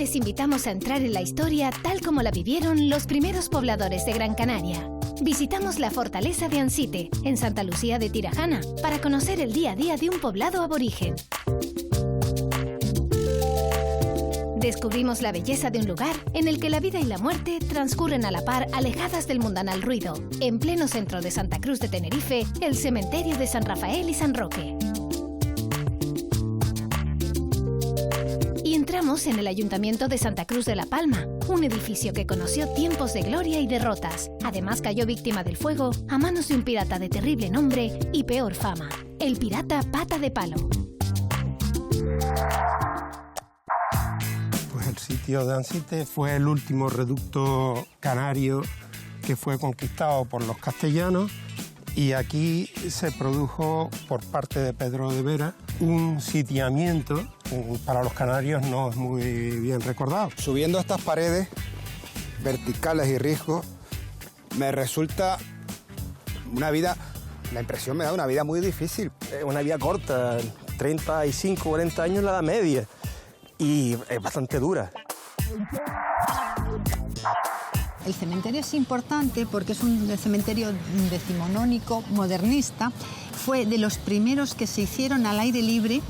les invitamos a entrar en la historia tal como la vivieron los primeros pobladores de Gran Canaria. Visitamos la fortaleza de Ansite, en Santa Lucía de Tirajana, para conocer el día a día de un poblado aborigen. Descubrimos la belleza de un lugar en el que la vida y la muerte transcurren a la par, alejadas del mundanal ruido. En pleno centro de Santa Cruz de Tenerife, el cementerio de San Rafael y San Roque. Y entramos en el Ayuntamiento de Santa Cruz de la Palma, un edificio que conoció tiempos de gloria y derrotas. Además cayó víctima del fuego a manos de un pirata de terrible nombre y peor fama, el pirata Pata de Palo. Pues el sitio de Ansite fue el último reducto canario que fue conquistado por los castellanos, y aquí se produjo por parte de Pedro de Vera un sitiamiento, para los canarios no es muy bien recordado. Subiendo estas paredes verticales y riscos, me resulta una vida, la impresión me da una vida muy difícil. Una vida corta, 35, 40 años la edad media, y es bastante dura. El cementerio es importante porque es un cementerio decimonónico, modernista. Fue de los primeros que se hicieron al aire libre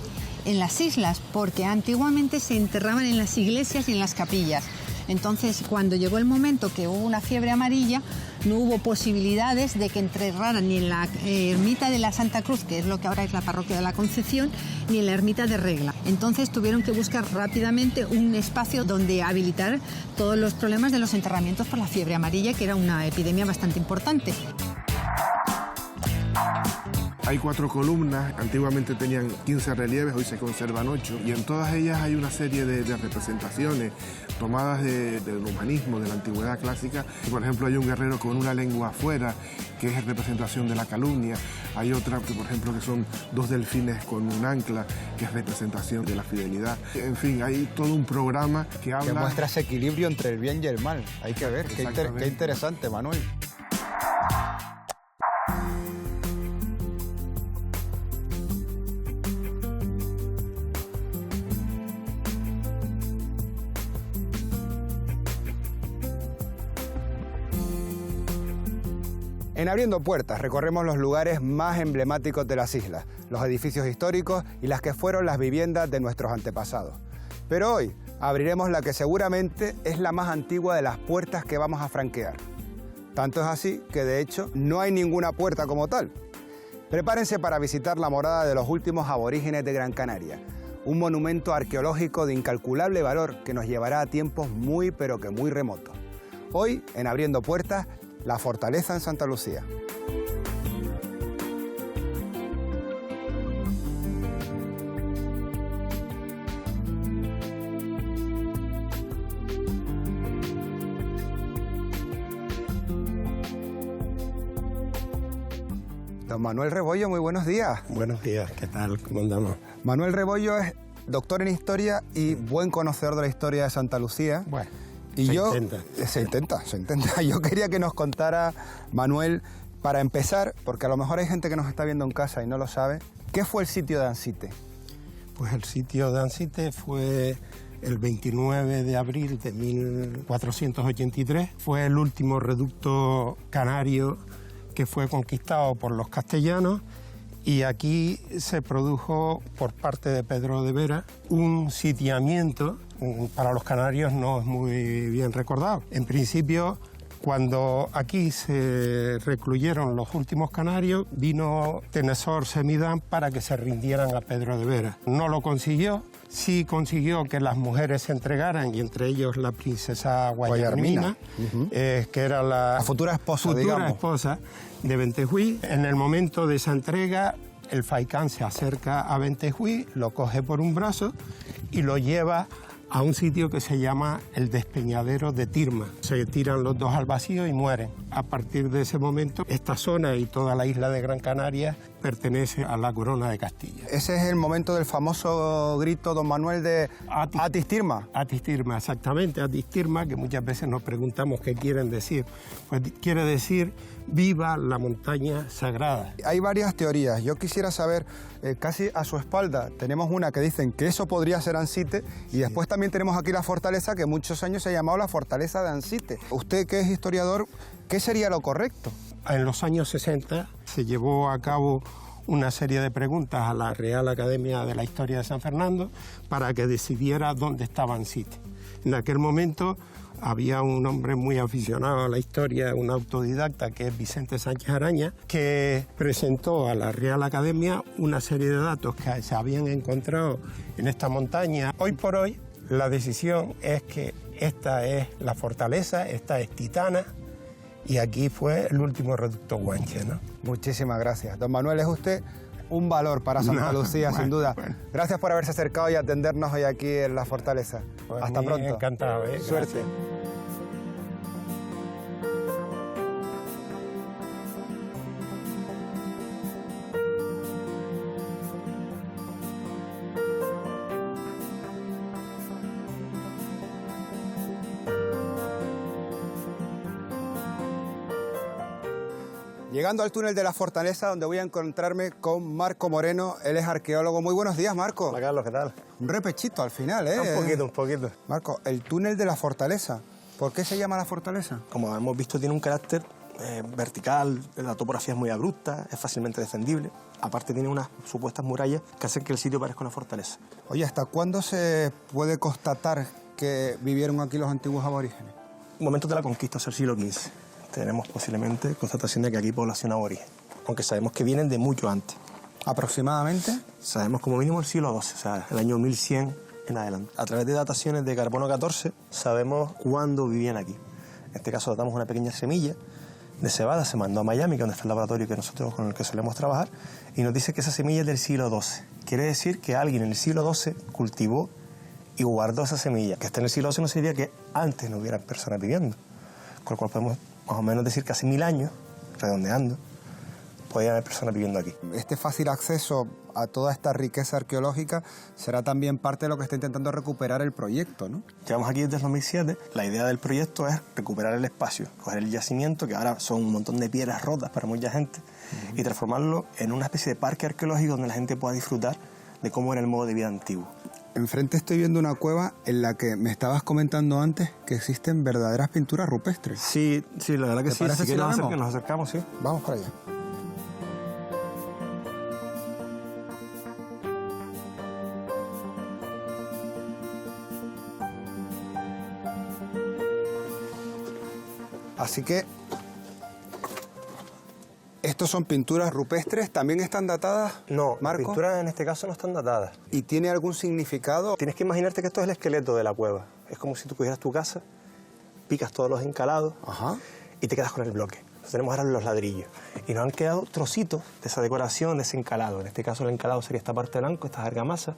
en las islas, porque antiguamente se enterraban en las iglesias y en las capillas. Entonces, cuando llegó el momento que hubo una fiebre amarilla, no hubo posibilidades de que enterraran ni en la ermita de la Santa Cruz, que es lo que ahora es la parroquia de la Concepción, ni en la ermita de Regla. Entonces tuvieron que buscar rápidamente un espacio donde habilitar todos los problemas de los enterramientos por la fiebre amarilla, que era una epidemia bastante importante. Hay 4 columnas, antiguamente tenían 15 relieves, hoy se conservan 8, y en todas ellas hay una serie de representaciones tomadas del humanismo, de la antigüedad clásica. Por ejemplo, hay un guerrero con una lengua afuera, que es representación de la calumnia. Hay otra, que, por ejemplo, que son 2 delfines con un ancla, que es representación de la fidelidad. En fin, hay todo un programa que habla... Que muestra ese equilibrio entre el bien y el mal. Hay que ver, qué interesante, Manuel. En Abriendo Puertas recorremos los lugares más emblemáticos de las islas, los edificios históricos y las que fueron las viviendas de nuestros antepasados. Pero hoy abriremos la que seguramente es la más antigua de las puertas que vamos a franquear. Tanto es así que de hecho no hay ninguna puerta como tal. Prepárense para visitar la morada de los últimos aborígenes de Gran Canaria, un monumento arqueológico de incalculable valor que nos llevará a tiempos muy pero que muy remotos. Hoy, en Abriendo Puertas, la fortaleza en Santa Lucía. Don Manuel Rebollo, muy buenos días. Buenos días, ¿qué tal? ¿Cómo andamos? Manuel Rebollo es doctor en historia y buen conocedor de la historia de Santa Lucía. Bueno, y se intenta. Se intenta. Yo quería que nos contara, Manuel, para empezar, porque a lo mejor hay gente que nos está viendo en casa y no lo sabe, ¿qué fue el sitio de Ansite? Pues el sitio de Ansite fue el 29 de abril de 1483. Fue el último reducto canario que fue conquistado por los castellanos, y aquí se produjo por parte de Pedro de Vera un sitiamiento, para los canarios no es muy bien recordado. En principio, cuando aquí se recluyeron los últimos canarios, vino Tenesor Semidán para que se rindieran a Pedro de Vera. No lo consiguió, sí consiguió que las mujeres se entregaran, y entre ellos la princesa Guayarmina, que era la futura esposa de Bentejuí. En el momento de esa entrega, el faicán se acerca a Bentejuí, lo coge por un brazo y lo lleva a un sitio que se llama el Despeñadero de Tirma. Se tiran los dos al vacío y mueren. A partir de ese momento, esta zona y toda la isla de Gran Canaria pertenece a la corona de Castilla. Ese es el momento del famoso grito, don Manuel, de Atistirma. Atistirma, exactamente, Atistirma, que muchas veces nos preguntamos qué quieren decir. Pues quiere decir viva la montaña sagrada. Hay varias teorías. Yo quisiera saber, casi a su espalda, tenemos una que dicen que eso podría ser Ansite, y después también tenemos aquí la fortaleza que muchos años se ha llamado la fortaleza de Ansite. Usted, que es historiador, ¿qué sería lo correcto? En los años 60 se llevó a cabo una serie de preguntas a la Real Academia de la Historia de San Fernando para que decidiera dónde estaba Ansite. En aquel momento había un hombre muy aficionado a la historia, un autodidacta, que es Vicente Sánchez Araña, que presentó a la Real Academia una serie de datos que se habían encontrado en esta montaña. Hoy por hoy la decisión es que esta es la fortaleza, esta es Titana, y aquí fue el último reducto Guanche, ¿no? Muchísimas gracias. Don Manuel, es usted un valor para Santa Lucía, sin duda. Bueno. Gracias por haberse acercado y atendernos hoy aquí en la fortaleza. Pues hasta pronto. Encantado, ¿eh? Suerte. Gracias. Llegando al túnel de la fortaleza, donde voy a encontrarme con Marco Moreno. Él es arqueólogo. Muy buenos días, Marco. Hola, Carlos, ¿qué tal? Un repechito al final, ¿eh? Un poquito. Marco, el túnel de la fortaleza. ¿Por qué se llama la fortaleza? Como hemos visto, tiene un carácter vertical, la topografía es muy abrupta, es fácilmente defendible. Aparte tiene unas supuestas murallas que hacen que el sitio parezca una fortaleza. Oye, ¿hasta cuándo se puede constatar que vivieron aquí los antiguos aborígenes? Momentos de la conquista, o sea, el siglo XV. Tenemos posiblemente constatación de que aquí hay población aborigen, aunque sabemos que vienen de mucho antes. ¿Aproximadamente? Sabemos como mínimo el siglo XII, o sea, el año 1100 en adelante. A través de dataciones de carbono 14 sabemos cuándo vivían aquí. En este caso datamos una pequeña semilla de cebada, se mandó a Miami, que es donde está el laboratorio que nosotros con el que solemos trabajar, y nos dice que esa semilla es del siglo XII. Quiere decir que alguien en el siglo XII cultivó y guardó esa semilla. Que esté en el siglo XII no significa que antes no hubieran personas viviendo, con lo cual podemos más o menos decir que hace 1000 años, redondeando, podía haber personas viviendo aquí. Este fácil acceso a toda esta riqueza arqueológica será también parte de lo que está intentando recuperar el proyecto, ¿no? Llevamos aquí desde el 2007. La idea del proyecto es recuperar el espacio, coger el yacimiento, que ahora son un montón de piedras rotas para mucha gente, y transformarlo en una especie de parque arqueológico donde la gente pueda disfrutar de cómo era el modo de vida antiguo. Enfrente estoy viendo una cueva en la que me estabas comentando antes que existen verdaderas pinturas rupestres. Sí, la verdad que sí. parece si nos acercamos, sí. Vamos para allá. Así que estos son pinturas rupestres, ¿también están datadas? No, Marco. las pinturas en este caso no están datadas. ¿Y tiene algún significado? Tienes que imaginarte que esto es el esqueleto de la cueva. Es como si tú cogieras tu casa, picas todos los encalados y te quedas con el bloque. Entonces tenemos ahora los ladrillos. Y nos han quedado trocitos de esa decoración, de ese encalado. En este caso el encalado sería esta parte blanca, estas argamasas,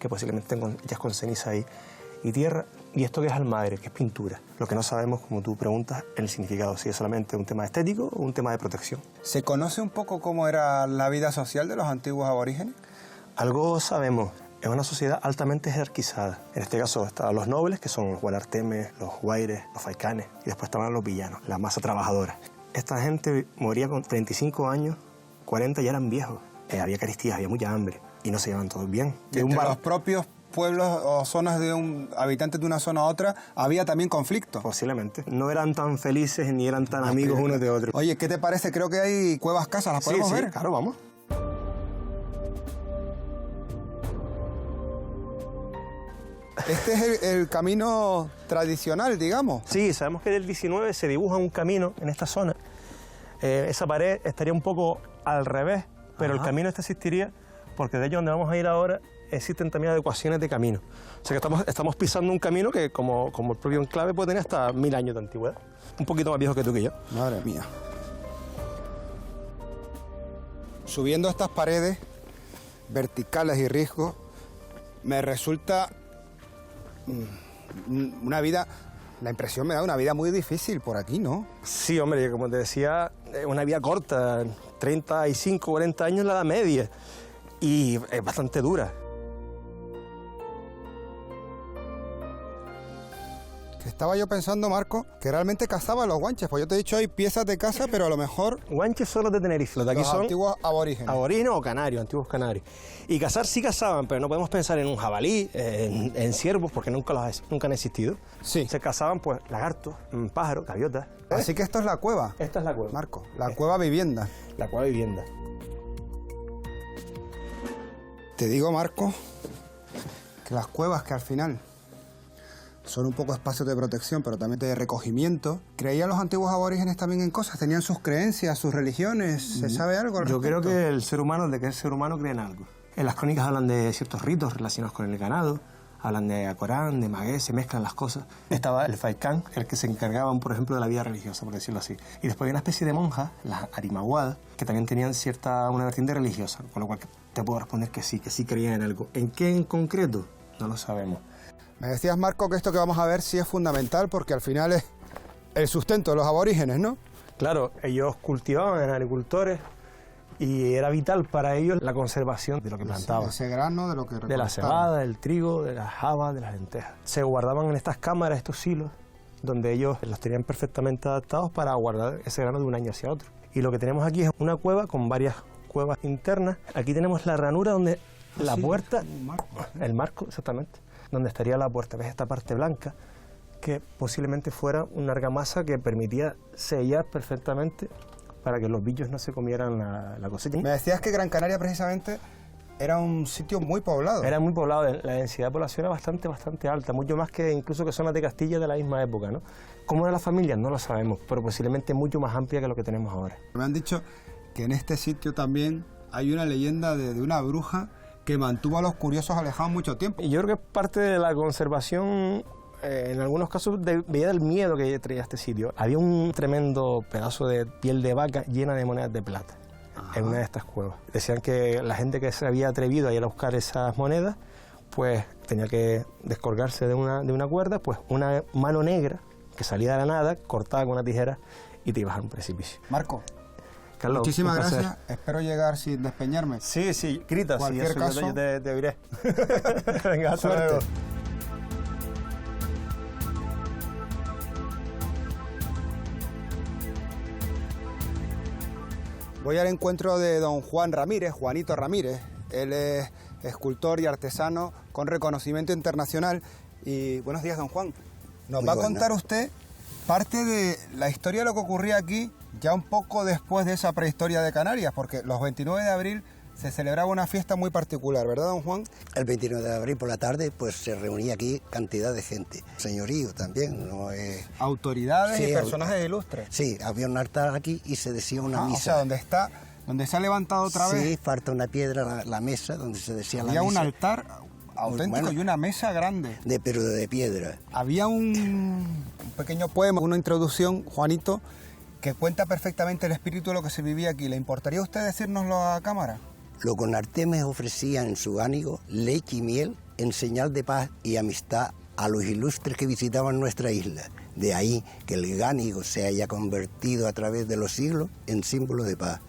que posiblemente estén hechas con ceniza ahí y tierra. Y esto que es almadre, que es pintura. Lo que no sabemos, como tú preguntas, el significado, si es solamente un tema estético o un tema de protección. ¿Se conoce un poco cómo era la vida social de los antiguos aborígenes? Algo sabemos. Es una sociedad altamente jerarquizada. En este caso estaban los nobles, que son los gualartemes, los guaires, los faicanes, y después estaban los villanos, la masa trabajadora. Esta gente moría con 35 años, 40 ya eran viejos. Había carestías, había mucha hambre, y no se llevaban todos bien. Entre los propios pueblos o zonas de habitantes de una zona a otra, había también conflictos. Posiblemente. No eran tan felices ni eran tan amigos unos de otros. Oye, ¿qué te parece? Creo que hay cuevas casas, ¿las podemos ver? Sí, claro, vamos. Este es el camino tradicional, digamos. Sí, sabemos que del 19 se dibuja un camino en esta zona. Esa pared estaría un poco al revés, pero el camino este existiría porque de hecho donde vamos a ir ahora existen también adecuaciones de camino. O sea que estamos pisando un camino que como el propio enclave puede tener hasta 1000 años de antigüedad. Un poquito más viejo que tú que yo. Madre mía. Subiendo estas paredes verticales y riscos, me resulta una vida La impresión me da una vida muy difícil por aquí, ¿no? Sí, hombre, como te decía, una vida corta, 35, 40 años la edad media, y es bastante dura. Estaba yo pensando, Marco, que realmente cazaban los guanches, pues yo te he dicho hay piezas de caza, pero a lo mejor... Guanches son los de Tenerife, los de aquí los son antiguos aborígenes. Aborígenes o canarios, antiguos canarios. Y cazar sí cazaban, pero no podemos pensar en un jabalí, en ciervos, porque nunca han existido. Sí. Se cazaban pues lagartos, pájaros, gaviotas. Así que esto es la cueva. Esta es la cueva. Marco, la cueva vivienda. La cueva vivienda. Te digo, Marco, que las cuevas que al final son un poco espacios de protección, pero también de recogimiento. ¿Creían los antiguos aborígenes también en cosas? ¿Tenían sus creencias, sus religiones? ¿Se sabe algo al Yo respecto? creo que el ser humano, de que el ser humano cree en algo. En las crónicas hablan de ciertos ritos relacionados con el ganado, hablan de Acorán, de Magué, se mezclan las cosas. Estaba el Faikán, el que se encargaban, por ejemplo, de la vida religiosa, por decirlo así. Y después había una especie de monjas, las Arimaguadas, que también tenían una vertiente religiosa, con lo cual te puedo responder que sí creían en algo. ¿En qué en concreto? No lo sabemos. Me decías, Marco, que esto que vamos a ver sí es fundamental porque al final es el sustento de los aborígenes, ¿no? Claro, ellos cultivaban, eran agricultores, y era vital para ellos la conservación de lo que plantaban. Ese grano de lo que De la recolectaban. cebada, del trigo, de las habas, de las lentejas. Se guardaban en estas cámaras, estos silos, donde ellos los tenían perfectamente adaptados para guardar ese grano de un año hacia otro. Y lo que tenemos aquí es una cueva con varias cuevas internas. Aquí tenemos la ranura donde la puerta... El marco, exactamente. Donde estaría la puerta. ¿Ves esta parte blanca? Que posiblemente fuera una argamasa que permitía sellar perfectamente para que los bichos no se comieran la cosecha. Me decías que Gran Canaria precisamente era un sitio muy poblado. Era muy poblado, la densidad de población era bastante alta, mucho más que incluso que zonas de Castilla de la misma época, ¿no? ¿Cómo era la familia? No lo sabemos, pero posiblemente mucho más amplia que lo que tenemos ahora. Me han dicho que en este sitio también hay una leyenda de una bruja que mantuvo a los curiosos alejados mucho tiempo. Y yo creo que parte de la conservación, en algunos casos, veía del miedo que traía este sitio. Había un tremendo pedazo de piel de vaca llena de monedas de plata. Ajá. En una de estas cuevas. Decían que la gente que se había atrevido a ir a buscar esas monedas, pues tenía que descolgarse de una cuerda, pues una mano negra que salía de la nada, cortada con una tijera y te ibas a un precipicio. Marco, Carlos, muchísimas gracias. Espero llegar sin despeñarme. Sí, grita. Cualquier caso, yo te oiré. Venga, hasta suerte. luego. Voy al encuentro de don Juan Ramírez, Juanito Ramírez. Él es escultor y artesano con reconocimiento internacional. Y buenos días, don Juan. Nos va a contar usted parte de la historia de lo que ocurría aquí ya un poco después de esa prehistoria de Canarias, porque los 29 de abril se celebraba una fiesta muy particular, ¿verdad, don Juan? El 29 de abril por la tarde pues se reunía aquí cantidad de gente, señorío también, ¿no? Autoridades sí, y personajes ilustres. Sí, había un altar aquí y se decía una misa. O sea, donde se ha levantado otra vez. Sí, falta una piedra, la mesa donde se decía la misa. Había un altar auténtico y una mesa grande. Pero de piedra. Había un pequeño poema, una introducción, Juanito, que cuenta perfectamente el espíritu de lo que se vivía aquí. ¿Le importaría a usted decírnoslo a cámara? Los conartemes ofrecían en su gánigo leche y miel en señal de paz y amistad a los ilustres que visitaban nuestra isla. De ahí que el gánigo se haya convertido a través de los siglos en símbolo de paz.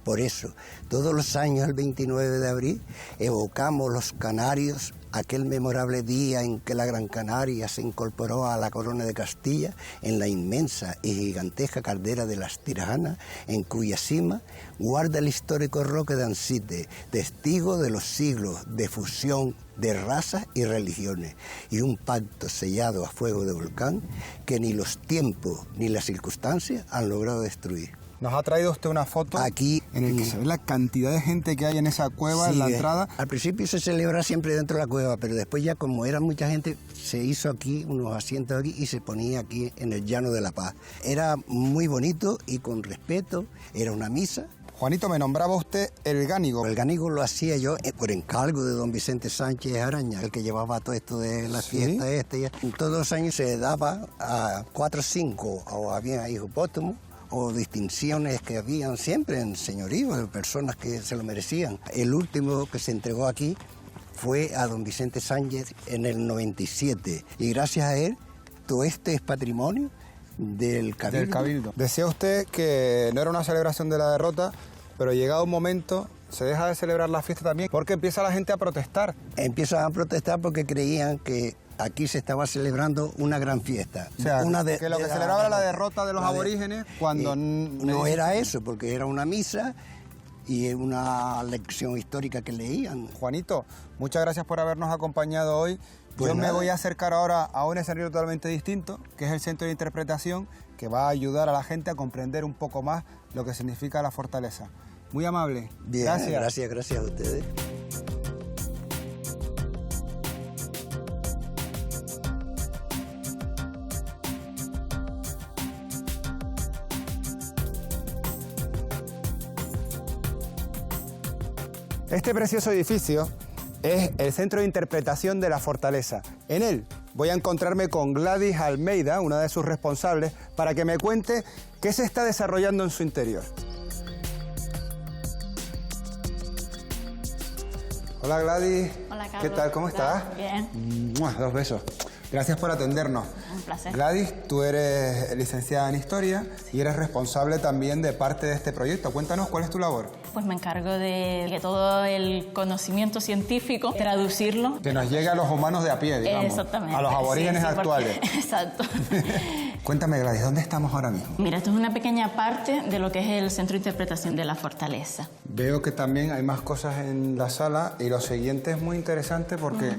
Por eso, todos los años, el 29 de abril, evocamos los canarios, aquel memorable día en que la Gran Canaria se incorporó a la corona de Castilla en la inmensa y gigantesca caldera de las Tirajanas, en cuya cima guarda el histórico roque de Ansite, testigo de los siglos de fusión de razas y religiones, y un pacto sellado a fuego de volcán que ni los tiempos ni las circunstancias han logrado destruir. Nos ha traído usted una foto aquí en el que se ve la cantidad de gente que hay en esa cueva, sí, en la entrada. Al principio se celebra siempre dentro de la cueva, pero después ya como era mucha gente, se hizo aquí unos asientos aquí y se ponía aquí en el Llano de la Paz. Era muy bonito y con respeto, era una misa. Juanito, me nombraba usted el gánigo. El gánigo lo hacía yo por encargo de don Vicente Sánchez Araña, el que llevaba todo esto de la fiesta Todos los años se daba a 4 o 5, o había hijos póstumos, o distinciones que habían siempre en señorío, de personas que se lo merecían. El último que se entregó aquí fue a don Vicente Sánchez en el 97, y gracias a él todo este es patrimonio del Cabildo. Del Cabildo. Decía usted que no era una celebración de la derrota, pero llegado un momento se deja de celebrar la fiesta también porque empieza la gente a protestar. Empiezan a protestar porque creían que aquí se estaba celebrando una gran fiesta. O sea, que lo que celebraba era la derrota de los aborígenes cuando... no era eso, porque era una misa y una lección histórica que leían. Juanito, muchas gracias por habernos acompañado hoy. Pues yo nada. me voy a acercar ahora a un escenario totalmente distinto, que es el Centro de Interpretación, que va a ayudar a la gente a comprender un poco más lo que significa la fortaleza. Muy amable. Bien, Gracias. gracias a ustedes. Este precioso edificio es el Centro de Interpretación de la Fortaleza. En él voy a encontrarme con Gladys Almeida, una de sus responsables, para que me cuente qué se está desarrollando en su interior. Hola Gladys. Hola Carlos. ¿Qué tal? ¿Cómo estás? Bien. ¡Mua! 2 besos. Gracias por atendernos. Un placer. Gladys, tú eres licenciada en Historia y eres responsable también de parte de este proyecto. Cuéntanos, ¿cuál es tu labor? Pues me encargo de que todo el conocimiento científico, traducirlo. Que nos llegue a los humanos de a pie, digamos. Exactamente. A los aborígenes Sí, porque- actuales. Exacto. Cuéntame, Gladys, ¿dónde estamos ahora mismo? Mira, esto es una pequeña parte de lo que es el Centro de Interpretación de la Fortaleza. Veo que también hay más cosas en la sala y lo siguiente es muy interesante porque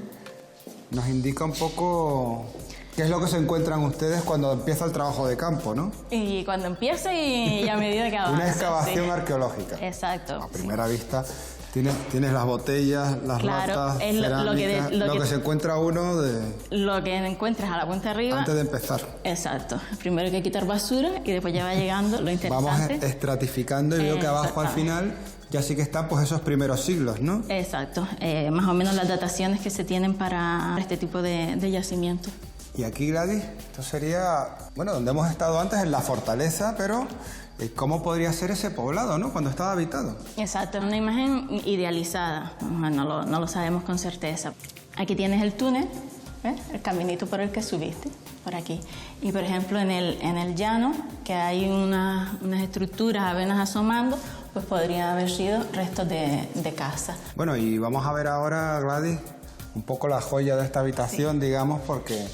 nos indica un poco qué es lo que se encuentran ustedes cuando empieza el trabajo de campo, ¿no? Y cuando empiece y a medida que avanza. Una excavación sí. arqueológica. Exacto. A primera vista tienes las botellas, las Claro, latas, es lo que se encuentra uno Lo que encuentras a la cuenta arriba. antes de empezar. Exacto. Primero hay que quitar basura y después ya va llegando lo Vamos interesante. estratificando y veo que abajo al final ya sí que están pues esos primeros siglos, ¿no? Exacto. Más o menos las dataciones que se tienen para este tipo de yacimientos. Y aquí, Gladys, esto sería, bueno, donde hemos estado antes, en la fortaleza, pero ¿cómo podría ser ese poblado, no? Cuando estaba habitado. Exacto, es una imagen idealizada, no lo sabemos con certeza. Aquí tienes el túnel, ¿ves? El caminito por el que subiste, por aquí. Y por ejemplo en el llano, que hay unas estructuras apenas asomando, pues podrían haber sido restos de casa. Bueno, y vamos a ver ahora, Gladys, un poco la joya de esta habitación, digamos, porque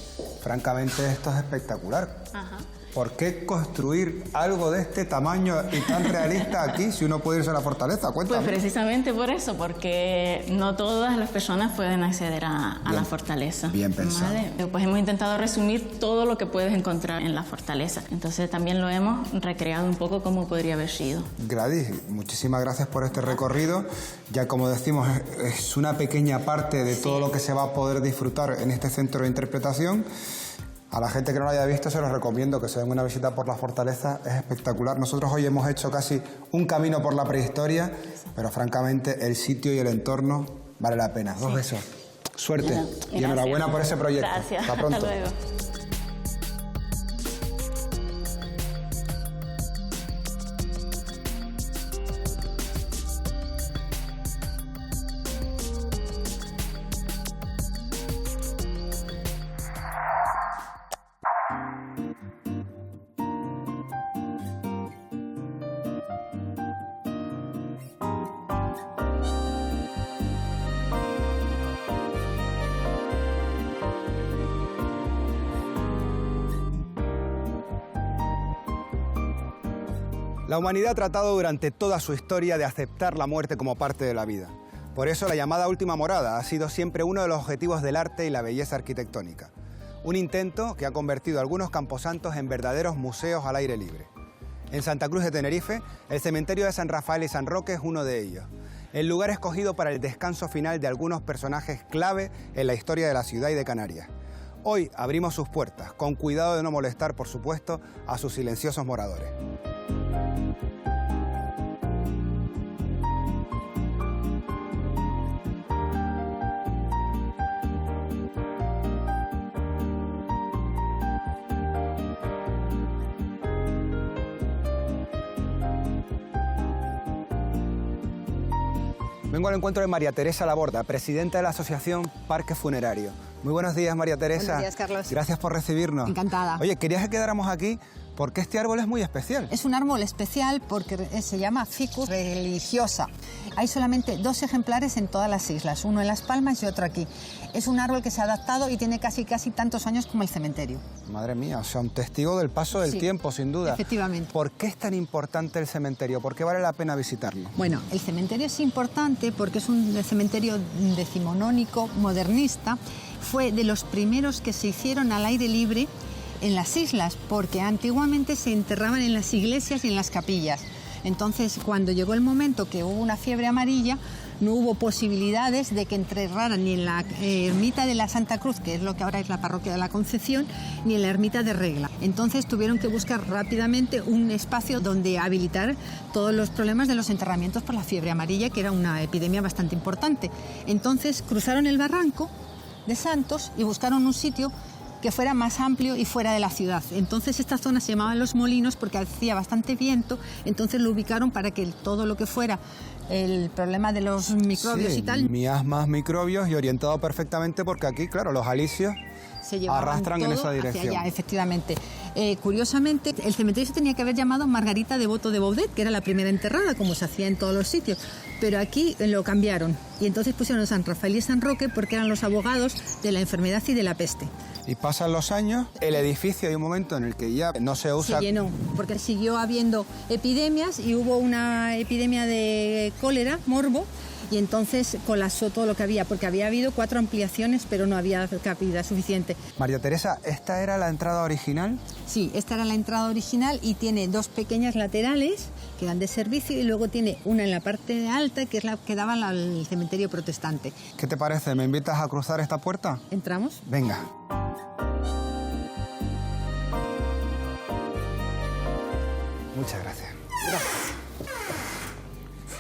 francamente esto es espectacular. Ajá. ¿Por qué construir algo de este tamaño y tan realista aquí si uno puede irse a la fortaleza? Cuéntame. Pues precisamente por eso, porque no todas las personas pueden acceder a la fortaleza. Bien pensado. ¿Vale? Pues hemos intentado resumir todo lo que puedes encontrar en la fortaleza. Entonces también lo hemos recreado un poco como podría haber sido. Gladys, muchísimas gracias por este recorrido. Ya como decimos, es una pequeña parte de todo lo que se va a poder disfrutar en este centro de interpretación. A la gente que no lo haya visto se los recomiendo que se den una visita por la fortaleza, es espectacular. Nosotros hoy hemos hecho casi un camino por la prehistoria, pero francamente el sitio y el entorno vale la pena. 2 besos. Suerte y enhorabuena por ese proyecto. Gracias. Hasta pronto. Hasta luego. La humanidad ha tratado durante toda su historia de aceptar la muerte como parte de la vida. Por eso la llamada última morada ha sido siempre uno de los objetivos del arte y la belleza arquitectónica. Un intento que ha convertido a algunos camposantos en verdaderos museos al aire libre. En Santa Cruz de Tenerife, el cementerio de San Rafael y San Roque es uno de ellos. El lugar escogido para el descanso final de algunos personajes clave en la historia de la ciudad y de Canarias. Hoy abrimos sus puertas, con cuidado de no molestar, por supuesto, a sus silenciosos moradores. Vengo al encuentro de María Teresa Laborda, presidenta de la Asociación Parque Funerario. Muy buenos días, María Teresa. Buenos días, Carlos. Gracias por recibirnos. Encantada. Oye, querías que quedáramos aquí porque este árbol es muy especial. Es un árbol especial porque se llama Ficus religiosa. Hay solamente 2 ejemplares en todas las islas, uno en Las Palmas y otro aquí. Es un árbol que se ha adaptado y tiene casi tantos años como el cementerio. Madre mía, o sea, un testigo del paso del tiempo, sin duda. Efectivamente. ¿Por qué es tan importante el cementerio? ¿Por qué vale la pena visitarlo? Bueno, el cementerio es importante porque es un cementerio decimonónico, modernista. Fue de los primeros que se hicieron al aire libre en las islas, porque antiguamente se enterraban en las iglesias y en las capillas. Entonces, cuando llegó el momento que hubo una fiebre amarilla, no hubo posibilidades de que enterraran ni en la ermita de la Santa Cruz, que es lo que ahora es la parroquia de la Concepción, ni en la ermita de Regla. Entonces tuvieron que buscar rápidamente un espacio donde habilitar todos los problemas de los enterramientos por la fiebre amarilla, que era una epidemia bastante importante. Entonces cruzaron el barranco de Santos y buscaron un sitio que fuera más amplio y fuera de la ciudad. Entonces esta zona se llamaba Los Molinos porque hacía bastante viento, entonces lo ubicaron para que todo lo que fuera el problema de los microbios y tal... miasmas, microbios, y orientado perfectamente porque aquí, claro, los alisios se arrastran en esa dirección. Hacia allá, efectivamente. Curiosamente, el cementerio se tenía que haber llamado Margarita Devoto de Baudet, que era la primera enterrada, como se hacía en todos los sitios, pero aquí lo cambiaron y entonces pusieron San Rafael y San Roque porque eran los abogados de la enfermedad y de la peste. Y pasan los años, el edificio hay un momento en el que ya no se usa... Se llenó, porque siguió habiendo epidemias y hubo una epidemia de cólera, morbo, y entonces colapsó todo lo que había, porque había habido 4 ampliaciones, pero no había capacidad suficiente. María Teresa, ¿esta era la entrada original? Sí, esta era la entrada original y tiene 2 pequeñas laterales que dan de servicio y luego tiene una en la parte alta, que es la que daba al cementerio protestante. ¿Qué te parece? ¿Me invitas a cruzar esta puerta? ¿Entramos? Venga. Muchas gracias. Gracias.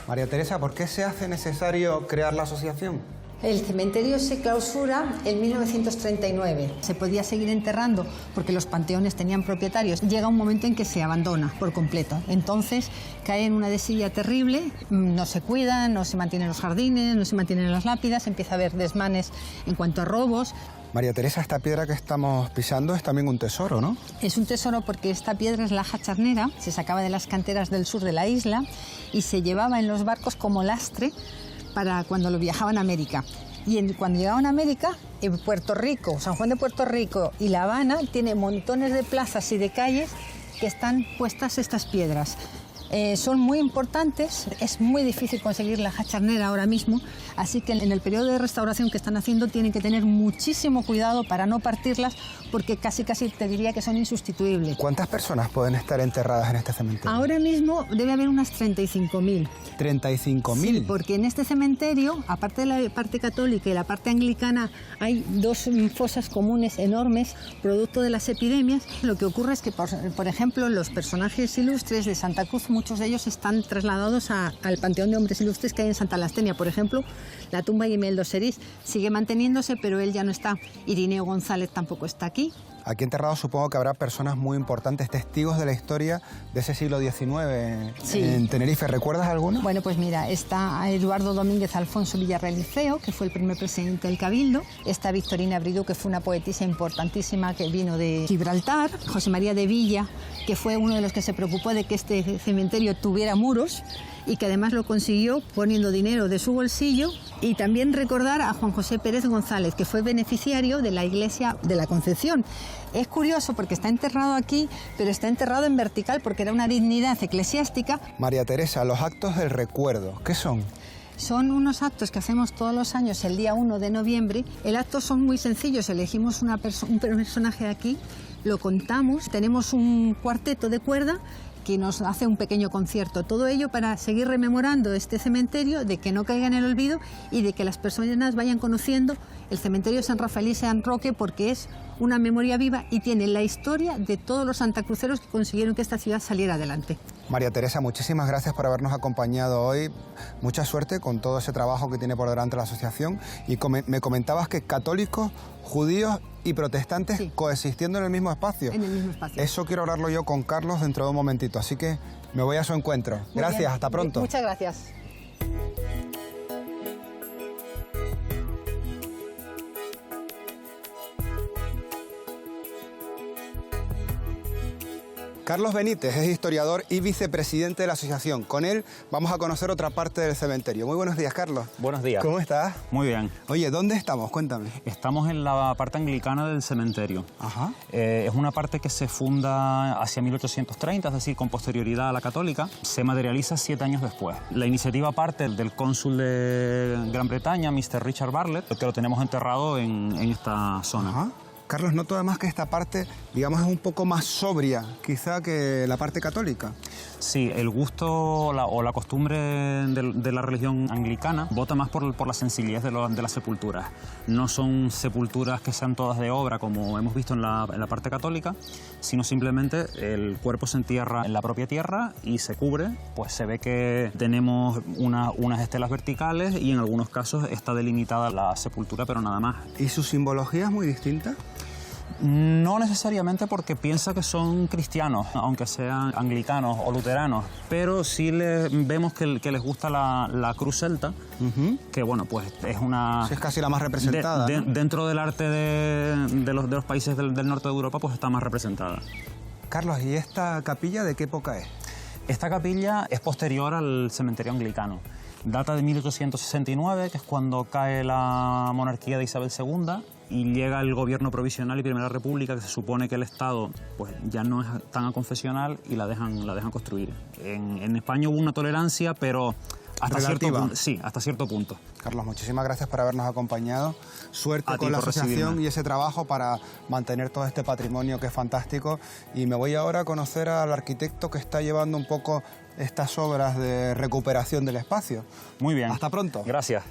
María Teresa, ¿por qué se hace necesario crear la asociación? El cementerio se clausura en 1939. Se podía seguir enterrando porque los panteones tenían propietarios. Llega un momento en que se abandona por completo. Entonces cae en una desidia terrible, no se cuidan, no se mantienen los jardines, no se mantienen las lápidas, empieza a haber desmanes en cuanto a robos. María Teresa, esta piedra que estamos pisando es también un tesoro, ¿no? Es un tesoro porque esta piedra es laja charnera, se sacaba de las canteras del sur de la isla y se llevaba en los barcos como lastre para cuando lo viajaban a América. Y cuando llegaban a América, en Puerto Rico, San Juan de Puerto Rico y La Habana, tiene montones de plazas y de calles que están puestas estas piedras. Son muy importantes, es muy difícil conseguir la charnera ahora mismo, así que en el periodo de restauración que están haciendo tienen que tener muchísimo cuidado para no partirlas, porque casi te diría que son insustituibles. ¿Cuántas personas pueden estar enterradas en este cementerio? Ahora mismo debe haber unas 35.000. ¿35.000? Sí, porque en este cementerio, aparte de la parte católica y la parte anglicana, hay 2 fosas comunes enormes, producto de las epidemias. Lo que ocurre es que, por ejemplo, los personajes ilustres de Santa Cruz, muchos de ellos están trasladados al Panteón de Hombres Ilustres que hay en Santa Lastenia. Por ejemplo, la tumba de Imeldo Serís sigue manteniéndose, pero él ya no está. Irineo González tampoco está aquí. Aquí enterrados supongo que habrá personas muy importantes, testigos de la historia de ese siglo XIX en Tenerife. ¿Recuerdas alguno? Bueno, pues mira, está Eduardo Domínguez Alfonso Villarreal y Feo, que fue el primer presidente del Cabildo. Está Victorina Bridú, que fue una poetisa importantísima que vino de Gibraltar. José María de Villa, que fue uno de los que se preocupó de que este cementerio tuviera muros y que además lo consiguió poniendo dinero de su bolsillo. Y también recordar a Juan José Pérez González, que fue beneficiario de la iglesia de la Concepción. Es curioso porque está enterrado aquí, pero está enterrado en vertical porque era una dignidad eclesiástica. María Teresa, los actos del recuerdo, ¿qué son? Son unos actos que hacemos todos los años el día 1 de noviembre. El acto son muy sencillos, elegimos un personaje aquí, lo contamos, tenemos un cuarteto de cuerda que nos hace un pequeño concierto. Todo ello para seguir rememorando este cementerio, de que no caiga en el olvido y de que las personas vayan conociendo el cementerio San Rafael y San Roque, porque es una memoria viva y tiene la historia de todos los santacruceros que consiguieron que esta ciudad saliera adelante. María Teresa, muchísimas gracias por habernos acompañado hoy. Mucha suerte con todo ese trabajo que tiene por delante la asociación. Y me comentabas que católicos, judíos y protestantes coexistiendo en el mismo espacio. En el mismo espacio. Eso quiero hablarlo yo con Carlos dentro de un momentito, así que me voy a su encuentro. Gracias, hasta pronto. Muchas gracias. Carlos Benítez es historiador y vicepresidente de la asociación. Con él vamos a conocer otra parte del cementerio. Muy buenos días, Carlos. Buenos días. ¿Cómo estás? Muy bien. Oye, ¿dónde estamos? Cuéntame. Estamos en la parte anglicana del cementerio. Ajá. Es una parte que se funda hacia 1830, es decir, con posterioridad a la católica. Se materializa 7 años después. La iniciativa parte del cónsul de Gran Bretaña, Mr. Richard Bartlett, que lo tenemos enterrado en esta zona. Ajá. Carlos, noto además que esta parte, digamos, es un poco más sobria, quizá, que la parte católica. Sí, el gusto o la costumbre de la religión anglicana vota más por la sencillez de las sepulturas. No son sepulturas que sean todas de obra, como hemos visto en la parte católica, sino simplemente el cuerpo se entierra en la propia tierra y se cubre. Pues se ve que tenemos unas estelas verticales y en algunos casos está delimitada la sepultura, pero nada más. ¿Y su simbología es muy distinta? No necesariamente, porque piensa que son cristianos, aunque sean anglicanos o luteranos, pero sí vemos que les gusta la cruz celta, que bueno, pues es una... Sí, es casi la más representada, ¿no? Dentro del arte de los países del norte de Europa, pues está más representada. Carlos, ¿y esta capilla de qué época es? Esta capilla es posterior al cementerio anglicano. Data de 1869, que es cuando cae la monarquía de Isabel II, y llega el gobierno provisional y Primera República, que se supone que el Estado pues ya no es tan aconfesional, y la dejan construir. En España hubo una tolerancia, pero hasta cierto punto. Sí, hasta cierto punto. Carlos, muchísimas gracias por habernos acompañado. Suerte con la asociación y ese trabajo para mantener todo este patrimonio que es fantástico. Y me voy ahora a conocer al arquitecto que está llevando un poco estas obras de recuperación del espacio. Muy bien. Hasta pronto. Gracias.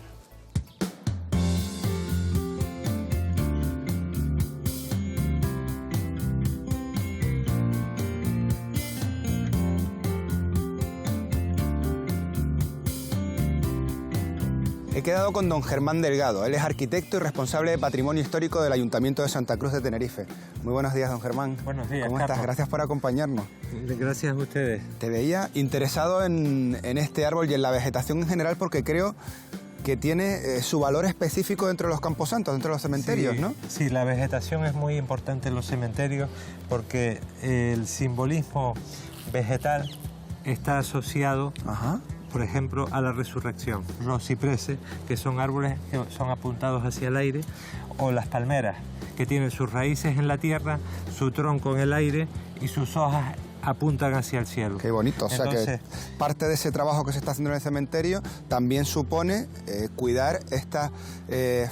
He quedado con don Germán Delgado. Él es arquitecto y responsable de Patrimonio Histórico del Ayuntamiento de Santa Cruz de Tenerife. Muy buenos días, don Germán. Buenos días, ¿Cómo estás? Gracias por acompañarnos. Gracias a ustedes. Te veía interesado en este árbol y en la vegetación en general, porque creo que tiene su valor específico dentro de los camposantos, dentro de los cementerios, sí, ¿no? Sí, la vegetación es muy importante en los cementerios porque el simbolismo vegetal está asociado, por ejemplo, a la resurrección. Los cipreses, que son árboles que son apuntados hacia el aire, o las palmeras, que tienen sus raíces en la tierra, su tronco en el aire y sus hojas apuntan hacia el cielo. Qué bonito. O sea, entonces, que parte de ese trabajo que se está haciendo en el cementerio también supone cuidar esta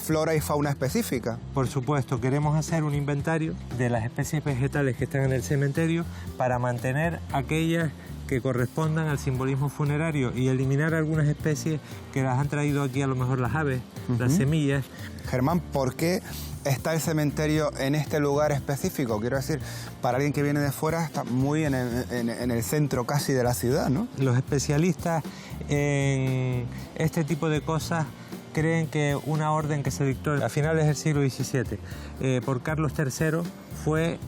flora y fauna específica. Por supuesto, queremos hacer un inventario de las especies vegetales que están en el cementerio para mantener aquellas que correspondan al simbolismo funerario y eliminar algunas especies que las han traído aquí a lo mejor las aves, las semillas. Germán, ¿por qué está el cementerio en este lugar específico? Quiero decir, para alguien que viene de fuera está muy en el centro casi de la ciudad, ¿no? Los especialistas en este tipo de cosas creen que una orden que se dictó a finales del siglo XVII por Carlos III fue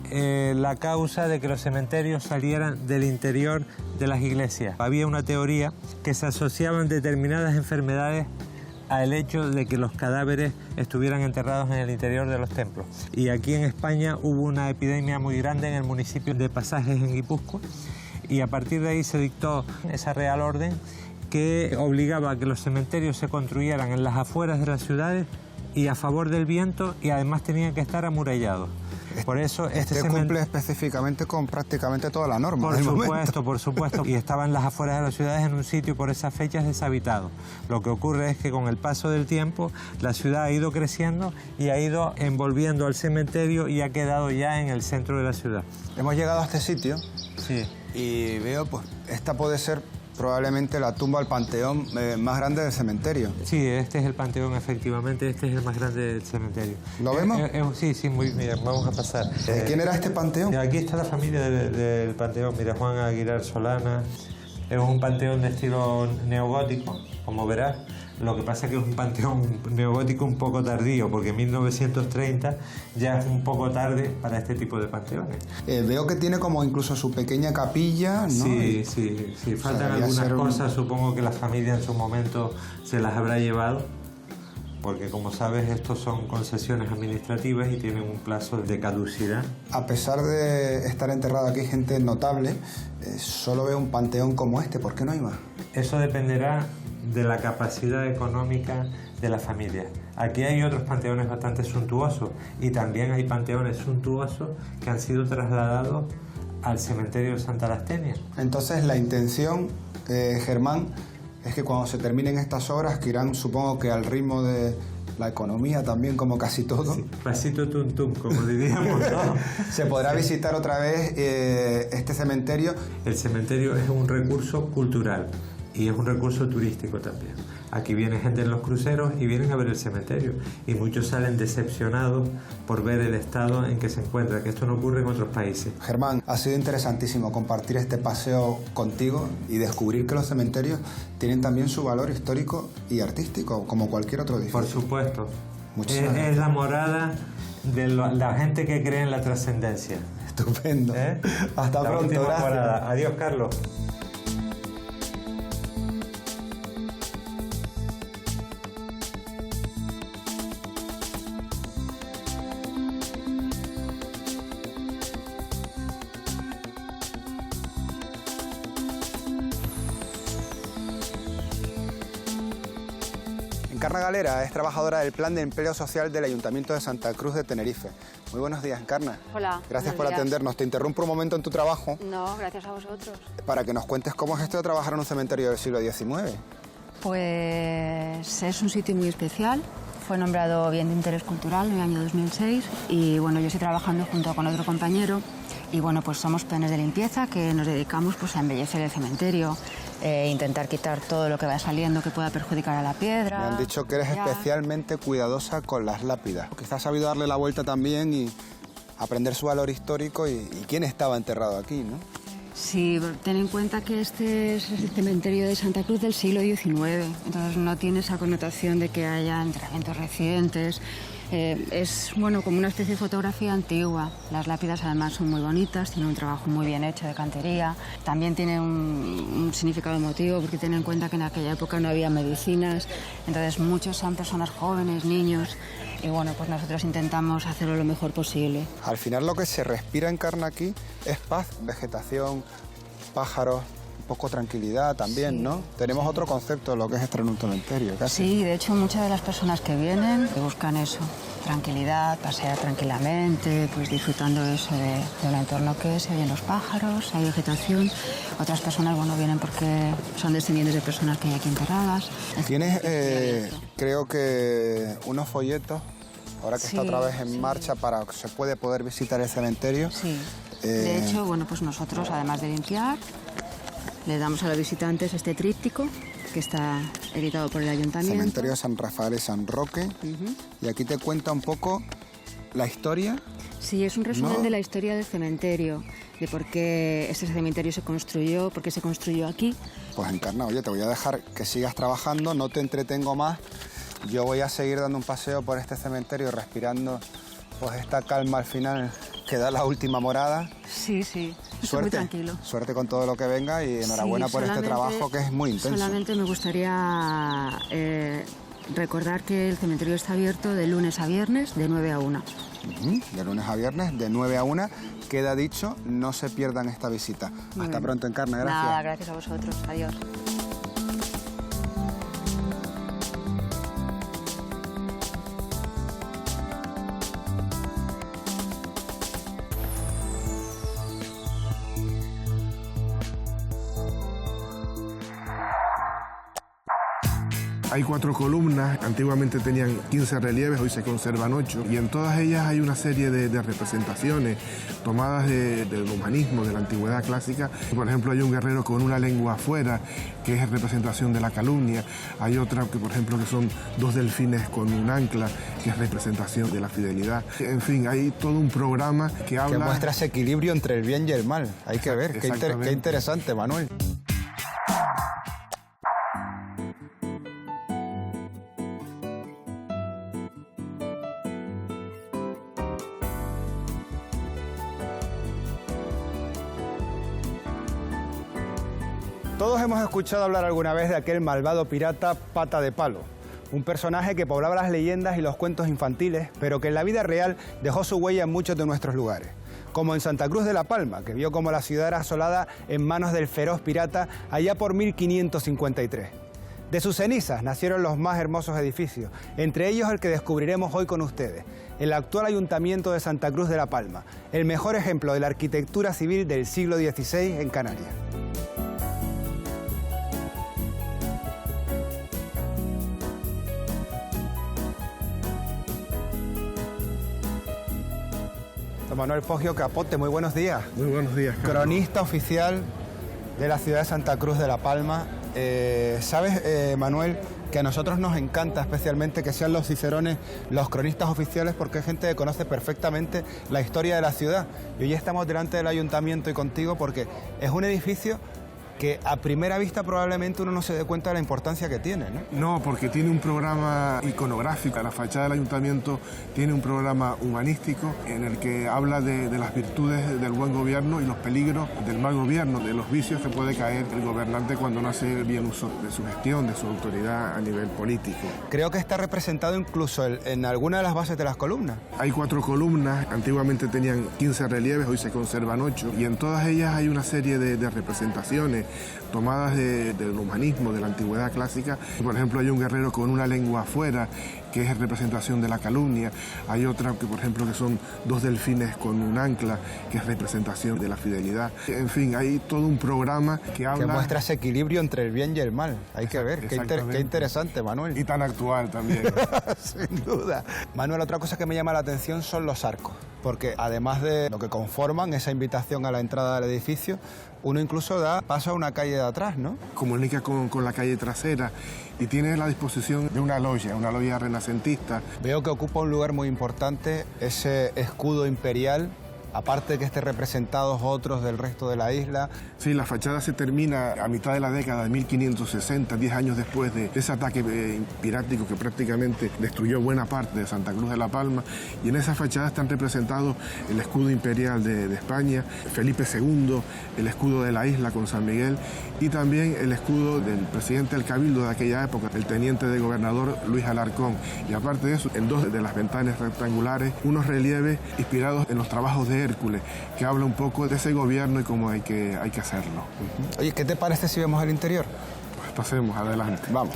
la causa de que los cementerios salieran del interior de las iglesias. Había una teoría que se asociaban determinadas enfermedades al hecho de que los cadáveres estuvieran enterrados en el interior de los templos. Y aquí en España hubo una epidemia muy grande en el municipio de Pasajes, en Guipúzcoa, y a partir de ahí se dictó esa Real Orden que obligaba a que los cementerios se construyeran en las afueras de las ciudades y a favor del viento, y además tenían que estar amurallados. Por eso este cumple específicamente con prácticamente toda la norma. Por supuesto. Y estaba en las afueras de las ciudades, en un sitio por esas fechas deshabitado. Lo que ocurre es que con el paso del tiempo la ciudad ha ido creciendo y ha ido envolviendo al cementerio y ha quedado ya en el centro de la ciudad. Hemos llegado a este sitio. Sí. Y veo, pues, esta puede ser probablemente la tumba, el panteón más grande del cementerio. Sí, este es el panteón, efectivamente, este es el más grande del cementerio. ¿Lo vemos? Sí, muy bien, vamos a pasar. ¿De quién era este panteón? Aquí está la familia del panteón, mira, Juan Aguilar Solana. Es un panteón de estilo neogótico, como verás. Lo que pasa es que es un panteón neogótico un poco tardío, porque en 1930 ya es un poco tarde para este tipo de panteones. Veo que tiene como incluso su pequeña capilla, ¿no? Sí. Faltan algunas cosas, supongo que la familia en su momento se las habrá llevado. porque como sabes estos son concesiones administrativas y tienen un plazo de caducidad. A pesar de estar enterrada aquí gente notable, solo veo un panteón como este. ¿Por qué no hay más? Eso dependerá de la capacidad económica de la familia. Aquí hay otros panteones bastante suntuosos y también hay panteones suntuosos que han sido trasladados al cementerio de Santa Lastenia. Entonces la intención, Germán, es que cuando se terminen estas obras, que irán supongo que al ritmo de la economía también, como casi todo, sí, pasito tum tum, como diríamos, ¿no? Se podrá visitar otra vez este cementerio. El cementerio es un recurso cultural y es un recurso turístico también. Aquí viene gente en los cruceros y vienen a ver el cementerio y muchos salen decepcionados por ver el estado en que se encuentra, que esto no ocurre en otros países. Germán, ha sido interesantísimo compartir este paseo contigo y descubrir que los cementerios tienen también su valor histórico y artístico, como cualquier otro edificio. Por supuesto. Muchísimas es la morada de la gente que cree en la trascendencia. Estupendo. Hasta la pronto, última gracias. morada. Adiós, Carlos. Encarna Galera es trabajadora del Plan de Empleo Social del Ayuntamiento de Santa Cruz de Tenerife. Muy buenos días, Encarna. Hola. Gracias por atendernos. Te interrumpo un momento en tu trabajo. No, gracias a vosotros. Para que nos cuentes cómo es esto de trabajar en un cementerio del siglo XIX. Pues es un sitio muy especial. Fue nombrado Bien de Interés Cultural en el año 2006 y bueno, yo estoy trabajando junto con otro compañero y bueno, pues somos peones de limpieza que nos dedicamos pues a embellecer el cementerio, intentar quitar todo lo que va saliendo que pueda perjudicar a la piedra. Me han dicho que eres especialmente cuidadosa con las lápidas. Quizás has sabido darle la vuelta también y aprender su valor histórico y quién estaba enterrado aquí, ¿no? Sí, ten en cuenta que este es el cementerio de Santa Cruz del siglo XIX, entonces no tiene esa connotación de que haya enterramientos recientes. Es bueno, como una especie de fotografía antigua. Las lápidas además son muy bonitas, tienen un trabajo muy bien hecho de cantería. También tiene un significado emotivo porque ten en cuenta que en aquella época no había medicinas, entonces muchos son personas jóvenes, niños. Y bueno, pues nosotros intentamos hacerlo lo mejor posible. Al final lo que se respira en Encarna aquí es paz, vegetación, pájaros, un poco tranquilidad también, sí, ¿no? Tenemos otro concepto de lo que es estar en un cementerio, casi. Sí, de hecho muchas de las personas que vienen que buscan eso, tranquilidad, pasear tranquilamente, pues disfrutando eso del entorno que se oyen los pájaros, hay vegetación. Otras personas, bueno, vienen porque son descendientes de personas que hay aquí enterradas. Tienes, creo que unos folletos, ahora que está otra vez en marcha, para que se puede poder visitar el cementerio. Sí, de hecho, bueno, pues nosotros, además de limpiar, le damos a los visitantes este tríptico que está editado por el Ayuntamiento. Cementerio San Rafael y San Roque. Y aquí te cuenta un poco la historia. Sí, es un resumen de la historia del cementerio, de por qué este cementerio se construyó, por qué se construyó aquí. Pues Encarna, oye, te voy a dejar que sigas trabajando, no te entretengo más. Yo voy a seguir dando un paseo por este cementerio, respirando pues esta calma al final que da la última morada. Sí, sí, suerte, muy tranquilo. Suerte con todo lo que venga y enhorabuena por este trabajo que es muy intenso. Solamente me gustaría recordar que el cementerio está abierto de lunes a viernes de 9 a 1. De lunes a viernes de 9 a 1. Queda dicho, no se pierdan esta visita. Hasta pronto, Encarna, gracias. Nada, gracias a vosotros. Adiós. Hay 4 columnas, antiguamente tenían 15 relieves, hoy se conservan 8, y en todas ellas hay una serie de representaciones tomadas del humanismo, de la antigüedad clásica. Por ejemplo, hay un guerrero con una lengua afuera, que es representación de la calumnia. Hay otra, que por ejemplo, que son 2 delfines con un ancla, que es representación de la fidelidad. En fin, hay todo un programa que habla... Que muestra ese equilibrio entre el bien y el mal. Hay que ver, qué interesante, Manuel. Todos hemos escuchado hablar alguna vez de aquel malvado pirata Pata de Palo. un personaje que poblaba las leyendas y los cuentos infantiles, pero que en la vida real dejó su huella en muchos de nuestros lugares. Como en Santa Cruz de la Palma, que vio como la ciudad era asolada en manos del feroz pirata allá por 1553. De sus cenizas nacieron los más hermosos edificios, entre ellos el que descubriremos hoy con ustedes, el actual Ayuntamiento de Santa Cruz de la Palma, el mejor ejemplo de la arquitectura civil del siglo XVI en Canarias. Don Manuel Poggio Capote, muy buenos días. Muy buenos días, Carlos. Cronista oficial de la ciudad de Santa Cruz de la Palma. ¿Sabes, Manuel, que a nosotros nos encanta especialmente que sean los cicerones los cronistas oficiales, porque hay gente que conoce perfectamente la historia de la ciudad? Y hoy estamos delante del ayuntamiento y contigo porque es un edificio que a primera vista probablemente uno no se dé cuenta de la importancia que tiene, ¿no? No, porque tiene un programa iconográfico. La fachada del ayuntamiento tiene un programa humanístico en el que habla de las virtudes del buen gobierno y los peligros del mal gobierno, de los vicios que puede caer el gobernante cuando no hace bien uso de su gestión, de su autoridad a nivel político. Creo que está representado incluso en alguna de las bases de las columnas. Hay 4 columnas, antiguamente tenían 15 relieves, hoy se conservan 8, y en todas ellas hay una serie de representaciones tomadas del humanismo, de la antigüedad clásica. Por ejemplo, hay un guerrero con una lengua afuera, que es representación de la calumnia. Hay otra, que por ejemplo, que son 2 delfines con un ancla, que es representación de la fidelidad. En fin, hay todo un programa que habla... Que muestra ese equilibrio entre el bien y el mal. Hay que ver, qué interesante, Manuel. Y tan actual también. Sin duda. Manuel, otra cosa que me llama la atención son los arcos, porque además de lo que conforman esa invitación a la entrada del edificio, uno incluso da paso a una calle de atrás, ¿no? Comunica con la calle trasera y tiene la disposición de una logia renacentista. Veo que ocupa un lugar muy importante ese escudo imperial, aparte de que esté representados otros del resto de la isla. Sí, la fachada se termina a mitad de la década de 1560, 10 años después de ese ataque pirático que prácticamente destruyó buena parte de Santa Cruz de la Palma, y en esa fachada están representados el escudo imperial de España, Felipe II, el escudo de la isla con San Miguel, y también el escudo del presidente del Cabildo de aquella época, el teniente de gobernador Luis Alarcón. Y aparte de eso, en 2 de las ventanas rectangulares, unos relieves inspirados en los trabajos de Hércules, que habla un poco de ese gobierno y cómo hay que hacerlo. Oye, ¿qué te parece si vemos el interior? Pues pasemos, adelante. Vamos.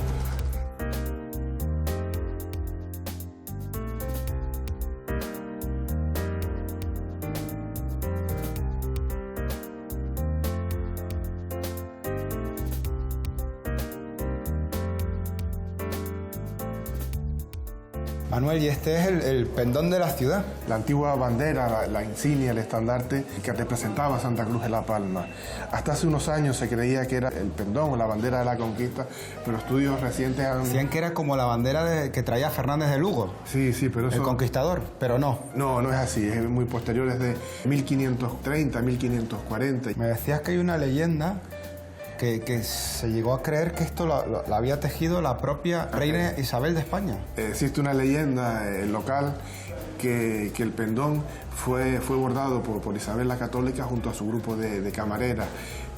Manuel, y este es el pendón de la ciudad. La antigua bandera, la insignia, el estandarte que representaba Santa Cruz de la Palma. Hasta hace unos años se creía que era el pendón o la bandera de la conquista, pero estudios recientes han... Decían que era como la bandera que traía Fernández de Lugo. Sí, pero eso... El conquistador, pero no. No es así, es muy posterior, es de 1530, 1540. Me decías que hay una leyenda que se llegó a creer que esto lo había tejido la propia reina Isabel de España. Existe una leyenda local que el pendón fue bordado por Isabel la Católica junto a su grupo de camareras,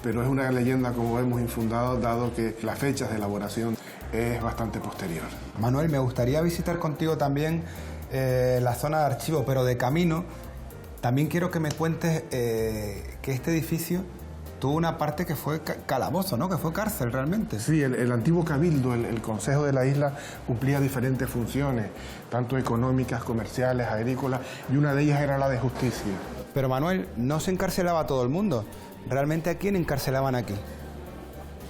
pero es una leyenda, como vemos, infundada, dado que las fechas de elaboración es bastante posterior. Manuel, me gustaría visitar contigo también la zona de archivo, pero de camino también quiero que me cuentes que este edificio tuvo una parte que fue calabozo, ¿no? Que fue cárcel realmente. Sí, el antiguo cabildo, el consejo de la isla, cumplía diferentes funciones, tanto económicas, comerciales, agrícolas, y una de ellas era la de justicia. Pero Manuel, no se encarcelaba a todo el mundo. ¿Realmente a quién encarcelaban aquí?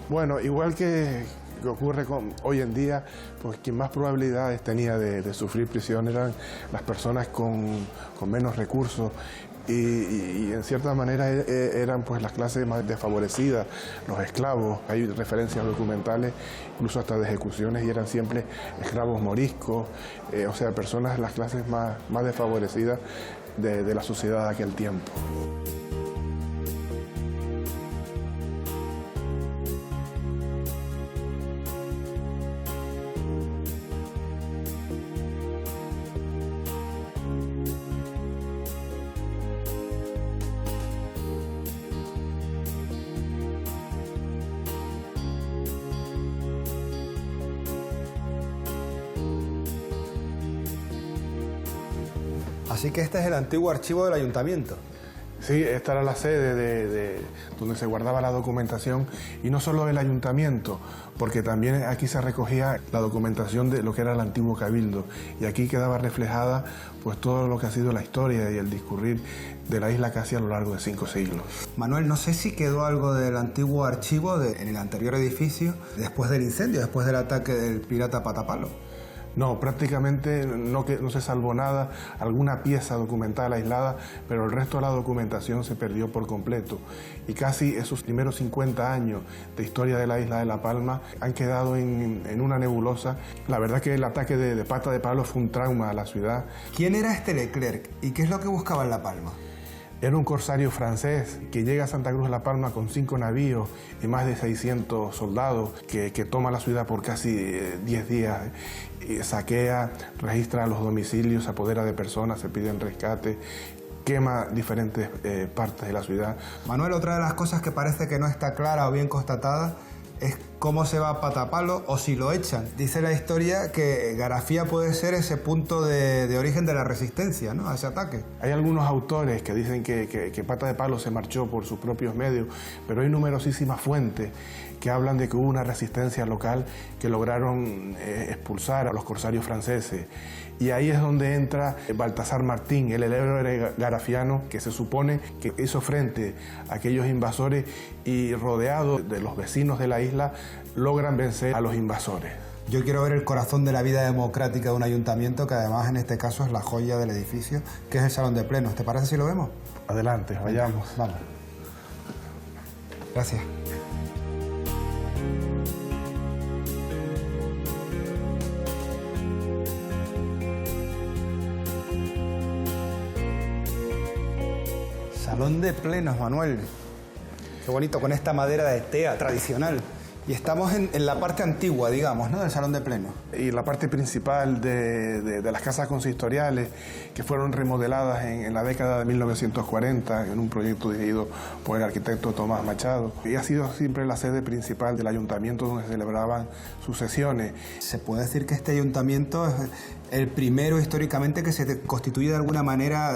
Bueno, igual que ocurre hoy en día, pues quien más probabilidades tenía de sufrir prisión eran las personas con menos recursos, y en cierta manera eran pues las clases más desfavorecidas, los esclavos. Hay referencias documentales incluso hasta de ejecuciones, y eran siempre esclavos moriscos, o sea, personas de las clases más desfavorecidas de la sociedad de aquel tiempo. Así que este es el antiguo archivo del ayuntamiento. Sí, esta era la sede de donde se guardaba la documentación, y no solo del ayuntamiento, porque también aquí se recogía la documentación de lo que era el antiguo cabildo, y aquí quedaba reflejada pues todo lo que ha sido la historia y el discurrir de la isla casi a lo largo de 5 siglos. Manuel, no sé si quedó algo del antiguo archivo en el anterior edificio después del incendio, después del ataque del pirata Patapalo. No, prácticamente no se salvó nada, alguna pieza documental aislada, pero el resto de la documentación se perdió por completo. Y casi esos primeros 50 años de historia de la isla de La Palma han quedado en una nebulosa. La verdad que el ataque de Pata de Palo fue un trauma a la ciudad. ¿Quién era este Leclerc y qué es lo que buscaba en La Palma? Era un corsario francés que llega a Santa Cruz de La Palma con 5 navíos y más de 600 soldados, que toma la ciudad por casi 10 días. Saquea, registra los domicilios, se apodera de personas, se piden rescate, quema diferentes partes de la ciudad. Manuel, otra de las cosas que parece que no está clara o bien constatada es cómo se va a Patapalo o si lo echan. Dice la historia que Garafía puede ser ese punto de origen de la resistencia, ¿no?, a ese ataque. Hay algunos autores que dicen que Pata de Palo se marchó por sus propios medios, pero hay numerosísimas fuentes que hablan de que hubo una resistencia local que lograron expulsar a los corsarios franceses. Y ahí es donde entra Baltasar Martín, el héroe garafiano, que se supone que hizo frente a aquellos invasores y, rodeado de los vecinos de la isla, logran vencer a los invasores. Yo quiero ver el corazón de la vida democrática de un ayuntamiento, que además en este caso es la joya del edificio, que es el Salón de Plenos. ¿Te parece si lo vemos? Adelante, vayamos. Vamos. Gracias. Salón de Plenos, Manuel. Qué bonito, con esta madera de tea tradicional. Y estamos en la parte antigua, digamos, ¿no?, del Salón de Plenos. Y la parte principal de las casas consistoriales, que fueron remodeladas en la década de 1940 en un proyecto dirigido por el arquitecto Tomás Machado. Y ha sido siempre la sede principal del ayuntamiento donde se celebraban sus sesiones. Se puede decir que este ayuntamiento es el primero históricamente que se constituye de alguna manera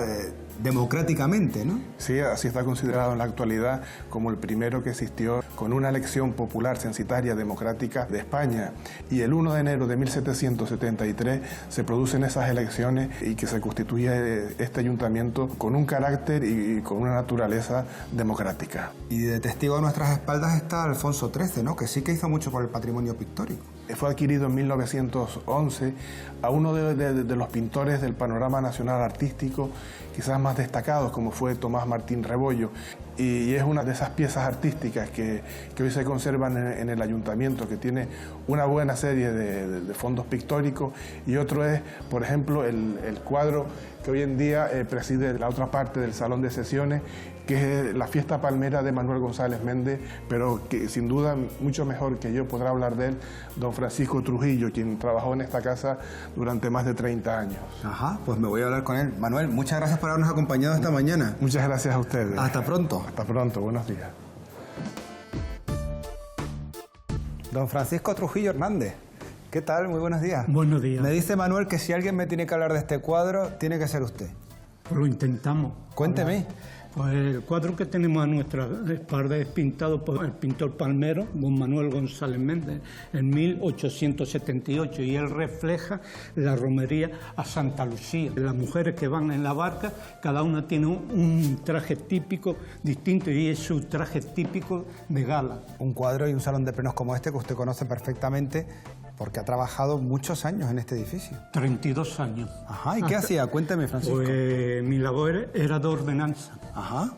democráticamente, ¿no? Sí, así está considerado en la actualidad como el primero que existió con una elección popular censitaria democrática de España. Y el 1 de enero de 1773 se producen esas elecciones y que se constituye este ayuntamiento con un carácter y con una naturaleza democrática. Y de testigo a nuestras espaldas está Alfonso XIII, ¿no?, que sí que hizo mucho por el patrimonio pictórico. Fue adquirido en 1911 a uno de los pintores del panorama nacional artístico quizás más destacados, como fue Tomás Martín Rebollo, y es una de esas piezas artísticas que hoy se conservan en el ayuntamiento, que tiene una buena serie de fondos pictóricos, y otro es, por ejemplo, el cuadro que hoy en día preside la otra parte del salón de sesiones, que es la fiesta palmera de Manuel González Méndez, pero que sin duda mucho mejor que yo podrá hablar de él don Francisco Trujillo, quien trabajó en esta casa durante más de 30 años. Ajá, pues me voy a hablar con él. Manuel, muchas gracias por habernos acompañado esta mañana. Muchas gracias a ustedes. Hasta pronto. Hasta pronto, buenos días. Don Francisco Trujillo Hernández. ¿Qué tal? Muy buenos días. Buenos días. Me dice Manuel que si alguien me tiene que hablar de este cuadro, tiene que ser usted. Pues lo intentamos. Cuénteme. Pues el cuadro que tenemos a nuestra espalda es pintado por el pintor palmero, don Manuel González Méndez, en 1878, y él refleja la romería a Santa Lucía. Las mujeres que van en la barca, cada una tiene un traje típico distinto, y es su traje típico de gala. Un cuadro y un salón de plenos como este que usted conoce perfectamente, porque ha trabajado muchos años en este edificio. 32 años. Ajá, ¿y qué hacía? Cuénteme, Francisco. Pues mi labor era de ordenanza. Ajá.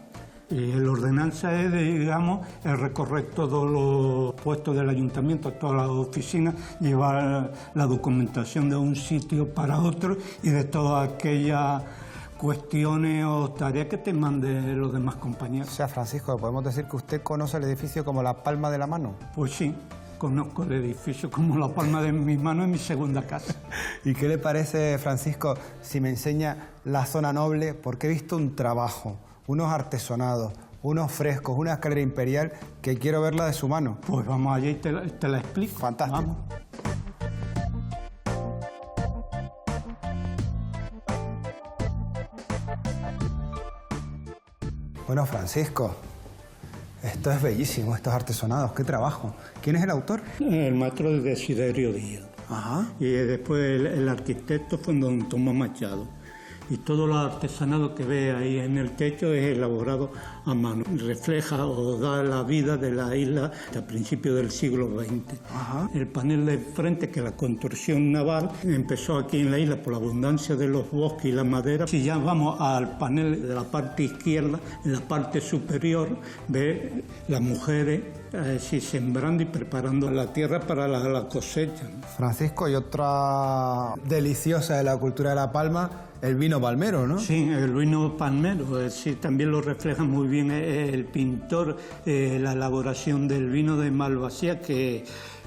Y la ordenanza es, digamos, el recorrer todos los puestos del ayuntamiento, todas las oficinas, llevar la documentación de un sitio para otro y de todas aquellas cuestiones o tareas que te manden los demás compañeros. O sea, Francisco, ¿podemos decir que usted conoce el edificio como la palma de la mano? Pues sí. Conozco el edificio como la palma de mi mano en mi segunda casa. ¿Y qué le parece, Francisco, si me enseña la zona noble? Porque he visto un trabajo, unos artesonados, unos frescos, una escalera imperial que quiero verla de su mano. Pues vamos allá y te la explico. Fantástico. Vamos. Bueno, Francisco, esto es bellísimo, estos artesonados, qué trabajo. ¿Quién es el autor? El maestro de Desiderio Díaz. Ajá. Y después el arquitecto fue don Tomás Machado. Y todo el artesanado que ve ahí en el techo es elaborado a mano. Refleja o da la vida de la isla a principios del siglo XX. Ajá. El panel de frente, que la construcción naval empezó aquí en la isla por la abundancia de los bosques y la madera. Si ya vamos al panel de la parte izquierda, en la parte superior, ve las mujeres sembrando y preparando la tierra para la cosecha. Francisco, y otra deliciosa de la cultura de La Palma, el vino palmero, ¿no? Sí, el vino palmero, sí, también lo refleja muy bien el pintor, la elaboración del vino de Malvasía, que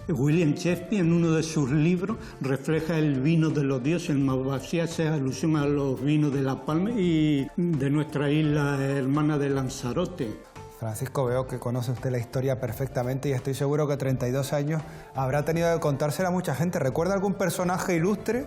William Shakespeare en uno de sus libros refleja el vino de los dioses. En Malvasía hace alusión a los vinos de La Palma y de nuestra isla hermana de Lanzarote. Francisco, veo que conoce usted la historia perfectamente y estoy seguro que 32 años habrá tenido que contársela a mucha gente. ¿Recuerda algún personaje ilustre?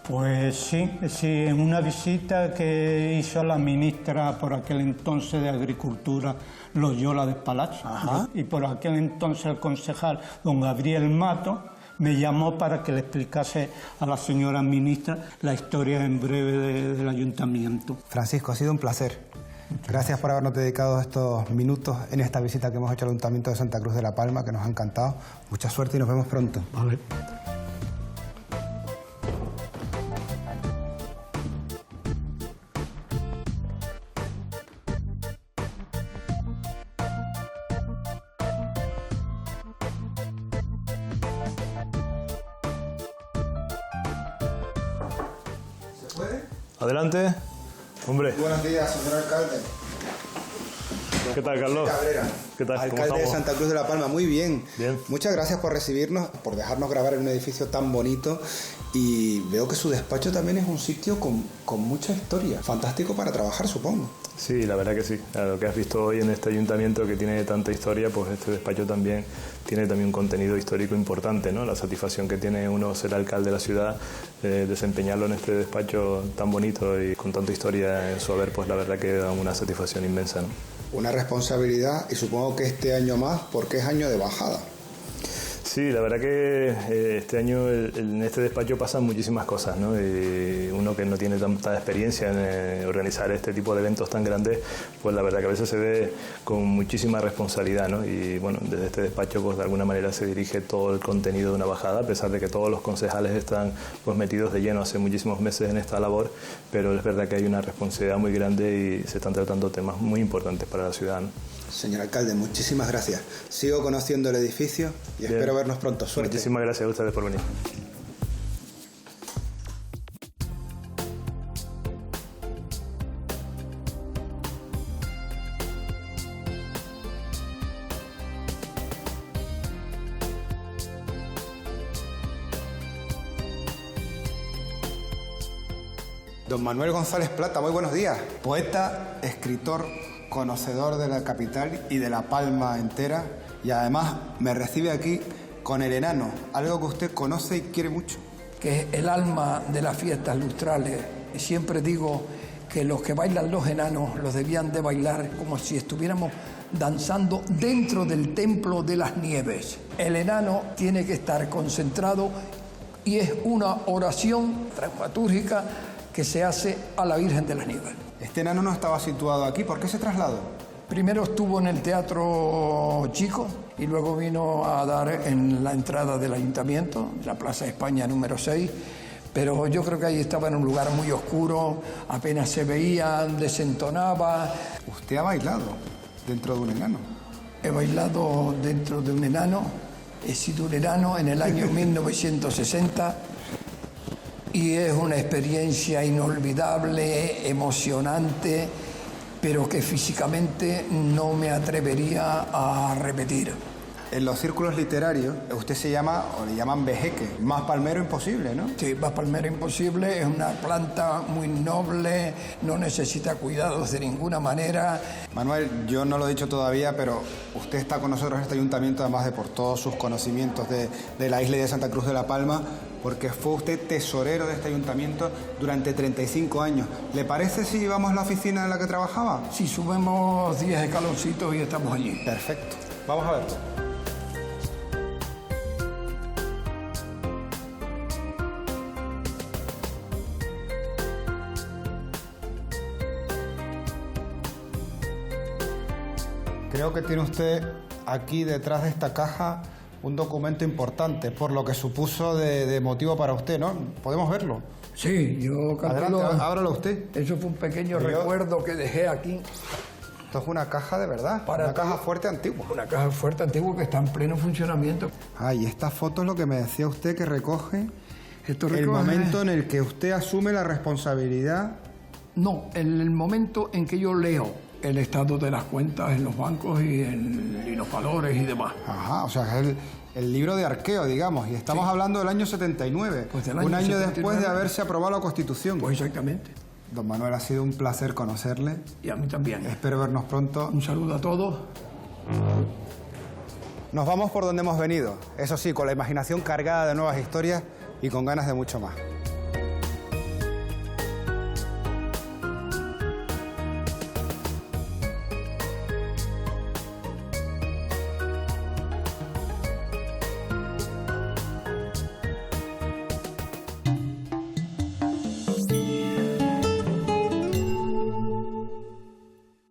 Pues sí, en una visita que hizo la ministra por aquel entonces de Agricultura, Loyola de Palacio. Ajá. Y por aquel entonces el concejal don Gabriel Mato me llamó para que le explicase a la señora ministra la historia en breve del ayuntamiento. Francisco, ha sido un placer. Gracias por habernos dedicado estos minutos en esta visita que hemos hecho al Ayuntamiento de Santa Cruz de La Palma, que nos ha encantado. Mucha suerte y nos vemos pronto. Vale. ¿Se puede? Adelante. Hombre. Buenos días, señor alcalde. ¿Qué tal, Carlos? Cabrera. ¿Qué tal? ¿Cómo Alcalde de estamos? Santa Cruz de La Palma, muy bien. Bien. Muchas gracias por recibirnos, por dejarnos grabar en un edificio tan bonito y veo que su despacho también es un sitio con mucha historia. Fantástico para trabajar, supongo. Sí, la verdad que sí. Lo que has visto hoy en este ayuntamiento que tiene tanta historia, pues este despacho también tiene un contenido histórico importante, ¿no? La satisfacción que tiene uno ser alcalde de la ciudad, desempeñarlo en este despacho tan bonito y con tanta historia en su haber, pues la verdad que da una satisfacción inmensa, ¿no? Una responsabilidad y supongo que este año más porque es año de bajada. Sí, la verdad que este año en este despacho pasan muchísimas cosas, ¿no? Y uno que no tiene tanta experiencia en organizar este tipo de eventos tan grandes, pues la verdad que a veces se ve con muchísima responsabilidad, ¿no? Y bueno, desde este despacho pues de alguna manera se dirige todo el contenido de una bajada, a pesar de que todos los concejales están pues metidos de lleno hace muchísimos meses en esta labor, pero es verdad que hay una responsabilidad muy grande y se están tratando temas muy importantes para la ciudad, ¿no? Señor alcalde, muchísimas gracias. Sigo conociendo el edificio y Bien. espero vernos pronto. Suerte. Muchísimas gracias a ustedes por venir. Don Manuel González Plata, muy buenos días. Poeta, escritor, conocedor de la capital y de La Palma entera, y además me recibe aquí con el enano, algo que usted conoce y quiere mucho. Que es el alma de las fiestas lustrales. Y siempre digo que los que bailan los enanos los debían de bailar como si estuviéramos danzando dentro del templo de las nieves. El enano tiene que estar concentrado y es una oración dramaturgica que se hace a la Virgen de las Nieves. Este enano no estaba situado aquí, ¿por qué se trasladó? Primero estuvo en el Teatro Chico y luego vino a dar en la entrada del ayuntamiento, la Plaza España número 6, pero yo creo que ahí estaba en un lugar muy oscuro, apenas se veía, desentonaba. ¿Usted ha bailado dentro de un enano? He bailado dentro de un enano, he sido un enano en el año 1960 y es una experiencia inolvidable, emocionante, pero que físicamente no me atrevería a repetir. En los círculos literarios, usted se llama, o le llaman vejeque, más palmero imposible, ¿no? Sí, más palmero imposible, es una planta muy noble, no necesita cuidados de ninguna manera. Manuel, yo no lo he dicho todavía, pero usted está con nosotros en este ayuntamiento, además de por todos sus conocimientos de la isla y de Santa Cruz de La Palma, porque fue usted tesorero de este ayuntamiento durante 35 años. ¿Le parece si vamos a la oficina en la que trabajaba? Sí, subimos 10 escaloncitos y estamos allí. Perfecto. Vamos a verlo. Creo que tiene usted aquí detrás de esta caja un documento importante, por lo que supuso de motivo para usted, ¿no? ¿Podemos verlo? Sí, yo calculo... Adelante, ábralo usted. Eso fue un pequeño recuerdo que dejé aquí. Esto es una caja de verdad, una caja fuerte antigua. Una caja fuerte antigua que está en pleno funcionamiento. Ah, y esta foto es lo que me decía usted que recoge el momento en el que usted asume la responsabilidad. No, en el momento en que yo leo el estado de las cuentas en los bancos y los valores y demás. Ajá, o sea, es el libro de arqueo, digamos, y estamos hablando del año 79, pues del año un año 79, después de haberse aprobado la Constitución. Pues exactamente. Don Manuel, ha sido un placer conocerle. Y a mí también. Espero vernos pronto. Un saludo a todos. Nos vamos por donde hemos venido, eso sí, con la imaginación cargada de nuevas historias y con ganas de mucho más.